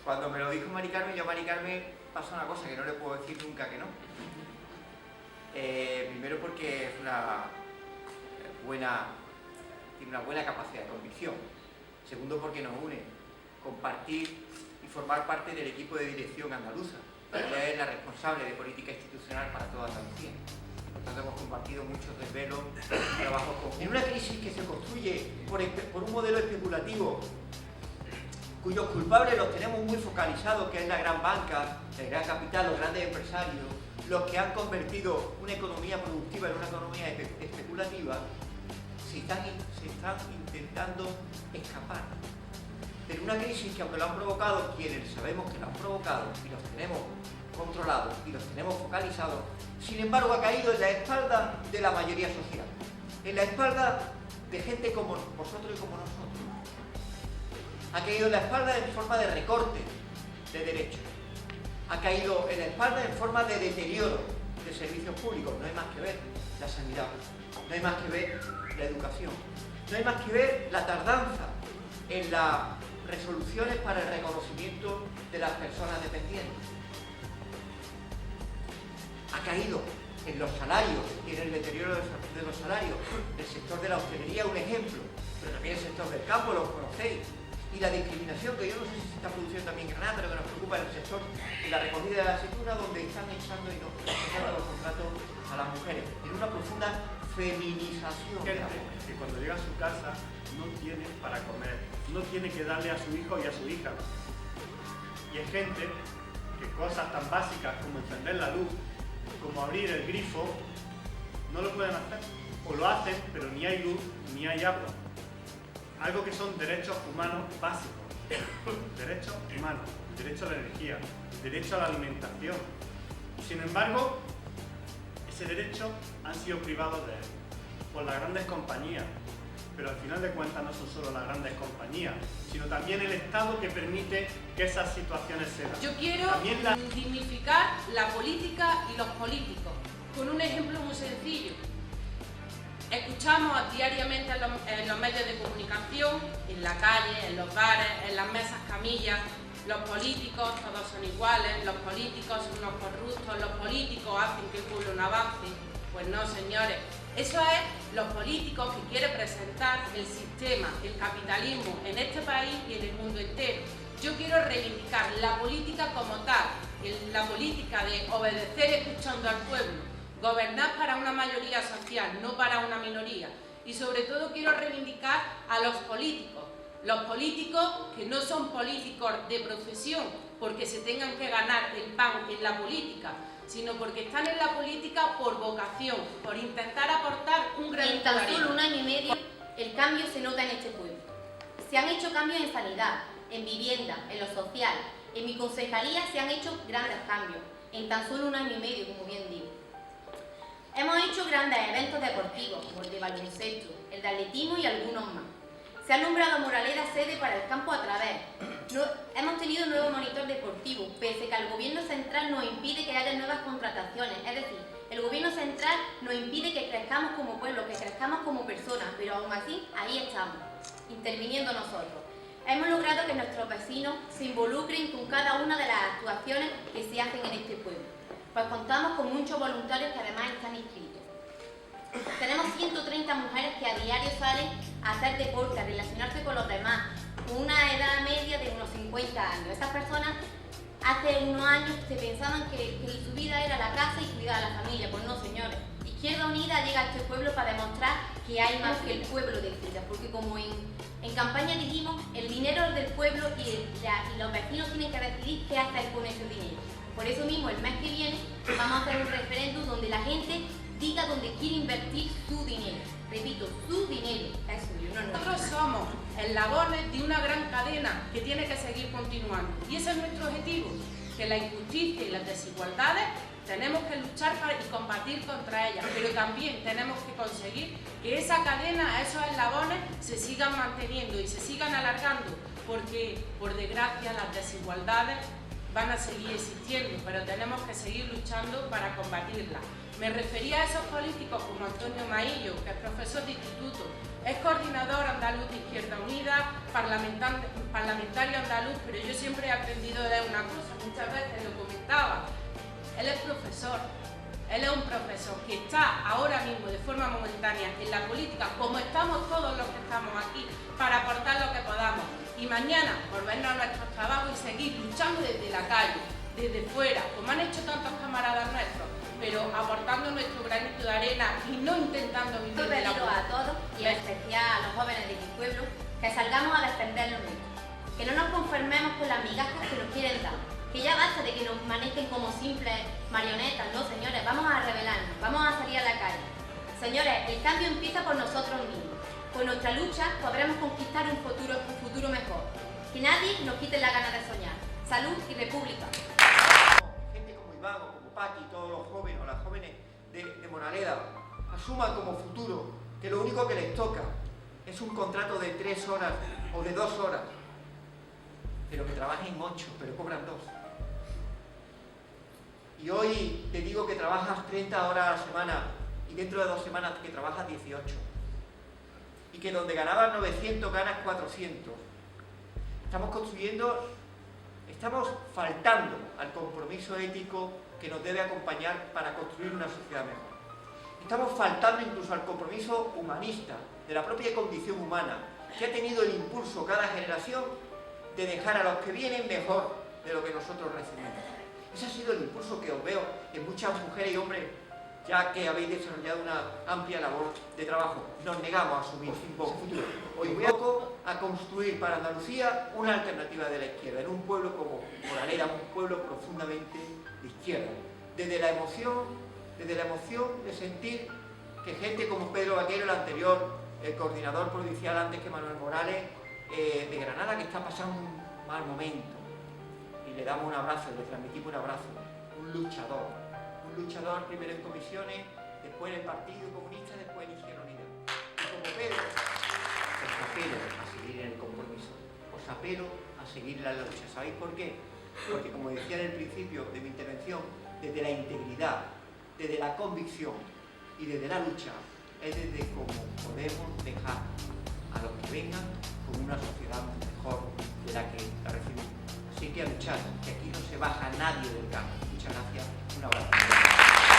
Cuando me lo dijo Mari Carmen, yo a Mari Carmen pasa una cosa que no le puedo decir nunca que no. Primero porque es tiene una buena capacidad de convicción. Segundo porque nos une compartir y formar parte del equipo de dirección andaluza. Ella es la responsable de política institucional para toda Andalucía. Por tanto, hemos compartido muchos desvelos, trabajos conjuntos. En una crisis que se construye por un modelo especulativo, cuyos culpables los tenemos muy focalizados, que es la gran banca, el gran capital, los grandes empresarios, los que han convertido una economía productiva en una economía especulativa, se están intentando escapar. Pero una crisis que, aunque lo han provocado quienes sabemos que lo han provocado y los tenemos controlados y los tenemos focalizados, sin embargo ha caído en la espalda de la mayoría social, en la espalda de gente como vosotros y como nosotros. Ha caído en la espalda en forma de recorte de derechos, ha caído en la espalda en forma de deterioro de servicios públicos. No hay más que ver la sanidad, no hay más que ver la educación, no hay más que ver la tardanza en las resoluciones para el reconocimiento de las personas dependientes. Ha caído en los salarios y en el deterioro de los salarios. El sector de la hostelería es un ejemplo, pero también el sector del campo, lo conocéis. Y la discriminación, que yo no sé si se está produciendo también en Granada, pero que nos preocupa en el sector de la recogida de la aceituna, donde están echando y no echando los contratos a las mujeres. En una profunda feminización de la mujer. Que cuando llega a su casa no tiene para comer, no tiene que darle a su hijo y a su hija. Y es gente que cosas tan básicas como encender la luz, como abrir el grifo, no lo pueden hacer. O lo hacen, pero ni hay luz ni hay agua. Algo que son derechos humanos básicos. Derechos humanos, derecho a la energía, derecho a la alimentación. Sin embargo, ese derecho han sido privados de él por las grandes compañías. Pero al final de cuentas no son solo las grandes compañías, sino también el Estado que permite que esas situaciones se dan. Yo quiero dignificar la política y los políticos con un ejemplo muy sencillo. Escuchamos diariamente en los medios de comunicación, en la calle, en los bares, en las mesas camillas, los políticos todos son iguales, los políticos son unos corruptos, los políticos hacen que el pueblo no avance. Pues no, señores, eso es los políticos que quieren presentar el sistema, el capitalismo en este país y en el mundo entero. Yo quiero reivindicar la política como tal, la política de obedecer escuchando al pueblo, gobernar para una mayoría social, no para una minoría. Y sobre todo quiero reivindicar a los políticos que no son políticos de profesión porque se tengan que ganar el pan en la política, sino porque están en la política por vocación, por intentar aportar un granito de arena. En tan solo un año y medio el cambio se nota en este pueblo. Se han hecho cambios en sanidad, en vivienda, en lo social. En mi concejalía se han hecho grandes cambios, en tan solo un año y medio, como bien digo. Hemos hecho grandes eventos deportivos, como el de baloncesto, el de atletismo y algunos más. Se ha nombrado a Moraleda sede para el campo a través. Hemos tenido un nuevo monitor deportivo, pese que el gobierno central nos impide que haya nuevas contrataciones. Es decir, el gobierno central nos impide que crezcamos como pueblo, que crezcamos como personas, pero aún así, ahí estamos, interviniendo nosotros. Hemos logrado que nuestros vecinos se involucren con cada una de las actuaciones que se hacen en este pueblo. Pues contamos con muchos voluntarios que además están inscritos. Tenemos 130 mujeres que a diario salen a hacer deporte, a relacionarse con los demás, con una edad media de unos 50 años. Estas personas hace unos años se pensaban que su vida era la casa y cuidar a la familia. Pues no, señores. Izquierda Unida llega a este pueblo para demostrar que hay más que el pueblo decida, porque como en campaña dijimos, el dinero es del pueblo y los vecinos tienen que decidir qué hacer con ese dinero. Por eso mismo, el mes que viene vamos a hacer un referéndum donde la gente diga dónde quiere invertir su dinero. Repito, su dinero es suyo, no nuestro. Nosotros somos eslabones de una gran cadena que tiene que seguir continuando. Y ese es nuestro objetivo, que la injusticia y las desigualdades tenemos que luchar y combatir contra ellas, pero también tenemos que conseguir que esa cadena, esos eslabones, se sigan manteniendo y se sigan alargando, porque, por desgracia, las desigualdades van a seguir existiendo, pero tenemos que seguir luchando para combatirlas. Me refería a esos políticos como Antonio Maillo, que es profesor de instituto, es coordinador andaluz andaluz de Izquierda Unida, parlamentario andaluz, pero yo siempre he aprendido de una cosa, muchas veces lo comentaba. Él es profesor, él es un profesor que está ahora mismo de forma momentánea en la política, como estamos todos los que estamos aquí, para aportar lo que podamos. Y mañana volvernos a nuestros trabajos y seguir luchando desde la calle, desde fuera, como han hecho tantos camaradas nuestros, pero aportando nuestro granito de arena y no intentando vivir de la política. A todos y en especial a los jóvenes de mi pueblo que salgamos a defender lo nuestro, que no nos conformemos con las migajas que nos quieren dar, que ya basta de que nos manejen como simples marionetas. No, señores, vamos a rebelarnos, vamos a salir a la calle. Señores, el cambio empieza por nosotros mismos. Con nuestra lucha podremos conquistar un futuro mejor. Que nadie nos quite la gana de soñar. Salud y república. Gente como Iván o como Paqui, todos los jóvenes o las jóvenes de Moraleda asuman como futuro que lo único que les toca es un contrato de 3 horas o de 2 horas, pero que trabajen 8, pero cobran 2. Y hoy te digo que trabajas 30 horas a la semana y dentro de 2 semanas que trabajas 18. Y que donde ganabas 900 ganas 400. Estamos faltando al compromiso ético que nos debe acompañar para construir una sociedad mejor. Estamos faltando incluso al compromiso humanista de la propia condición humana, que ha tenido el impulso cada generación de dejar a los que vienen mejor de lo que nosotros recibimos. Ese ha sido el impulso que os veo en muchas mujeres y hombres, ya que habéis desarrollado una amplia labor de trabajo. Nos negamos a asumir un futuro. Hoy voy a construir para Andalucía una alternativa de la izquierda, en un pueblo como Moraleda, un pueblo profundamente de izquierda. Desde la emoción de sentir que gente como Pedro Vaquero, el anterior, el coordinador provincial antes que Manuel Morales, de Granada, que está pasando un mal momento. Y le damos un abrazo, le transmitimos un abrazo. Un luchador primero en comisiones, después en el Partido Comunista, después en Izquierda Unida. Y como Pedro, os apelo a seguir en el compromiso, os apelo a seguir la lucha. ¿Sabéis por qué? Porque, como decía en el principio de mi intervención, desde la integridad, desde la convicción y desde la lucha, es desde cómo podemos dejar a los que vengan con una sociedad mejor de la que la recibimos. Así que a luchar, que aquí no se baja nadie del carro. Muchas gracias, un abrazo.